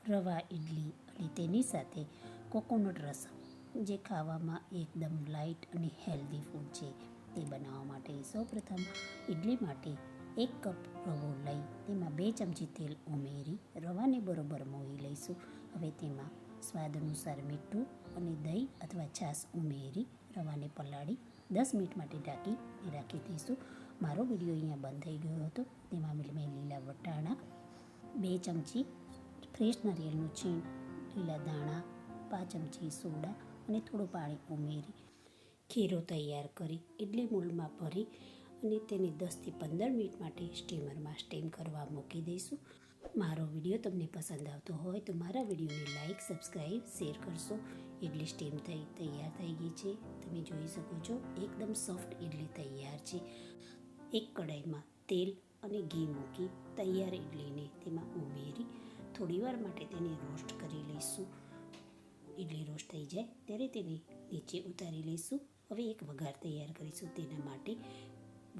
રવા ઇડલી અને તેની સાથે કોકોનટ રસમ, જે ખાવામાં એકદમ લાઇટ અને હેલ્ધી ફૂડ છે. તે બનાવવા માટે સૌપ્રથમ ઇડલી માટે 1 કપ રવો લઈ તેમાં 2 ચમચી તેલ ઉમેરી રવાને બરોબર મોઈ લઈશું. હવે તેમાં સ્વાદ અનુસાર મીઠું અને દહીં અથવા છાશ ઉમેરી રવાને પલાળી 10 મિનિટ માટે ઢાંકી રાખી દઈશું. મારો વિડીયો અહીંયા બંધ થઈ ગયો હતો. તેમાં મેં લીલા વટાણા, 2 ચમચી ફ્રેશ નારિયેળનું છીણ, લીલા ધાણા, 5 ચમચી સોડા અને થોડું પાણી ઉમેરી ખીરો તૈયાર કરી ઇડલી મોલ્ડમાં ભરી અને તેને 10થી 15 મિનિટ માટે સ્ટીમરમાં સ્ટીમ કરવા મૂકી દઈશું. મારો વિડીયો તમને પસંદ આવતો હોય તો મારા વિડીયોને લાઇક, સબસ્ક્રાઈબ, શેર કરશો. ઇડલી સ્ટીમ તૈયાર થઈ ગઈ છે. તમે જોઈ શકો છો એકદમ સોફ્ટ ઇડલી તૈયાર છે. એક કઢાઈમાં તેલ અને ઘી મૂકી તૈયાર ઇડલીને તેમાં ઉમેરી થોડીવાર માટે તેને રોસ્ટ કરી લઈશું. ઇડલી રોસ્ટ થઈ જાય ત્યારે તેને નીચે ઉતારી લઈશું. હવે એક વઘાર તૈયાર કરીશું. તેના માટે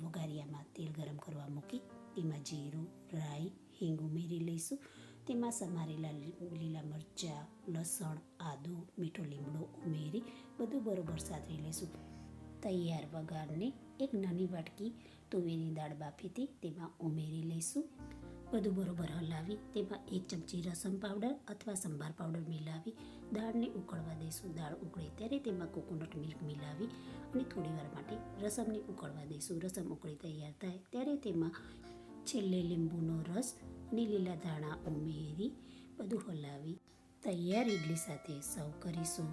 વઘારિયામાં તેલ ગરમ કરવા મૂકી તેમાં જીરું, રાઈ, હિંગ ઉમેરી લઈશું. તેમાં સમારેલા લીલા મરચાં, લસણ, આદું, મીઠો લીમડો ઉમેરી બધું બરોબર સાતરી લઈશું. તૈયાર વઘારને એક નાની વાટકી તુવેરની દાળ બાફીથી તેમાં ઉમેરી લઈશું. બધું બરોબર હલાવી તેમાં 1 ચમચી રસમ પાવડર અથવા સંભાર પાવડર મિલાવી દાળને ઉકળવા દઈશું. દાળ ઉકળે ત્યારે તેમાં કોકોનટ મિલ્ક મિલાવી અને થોડીવાર માટે રસમને ઉકળવા દઈશું. રસમ ઉકળી તૈયાર થાય ત્યારે તેમાં છેલ્લે લીંબુનો રસ અને લીલા ધાણા ઉમેરી બધું હલાવી તૈયાર ઇડલી સાથે સર્વ કરીશું.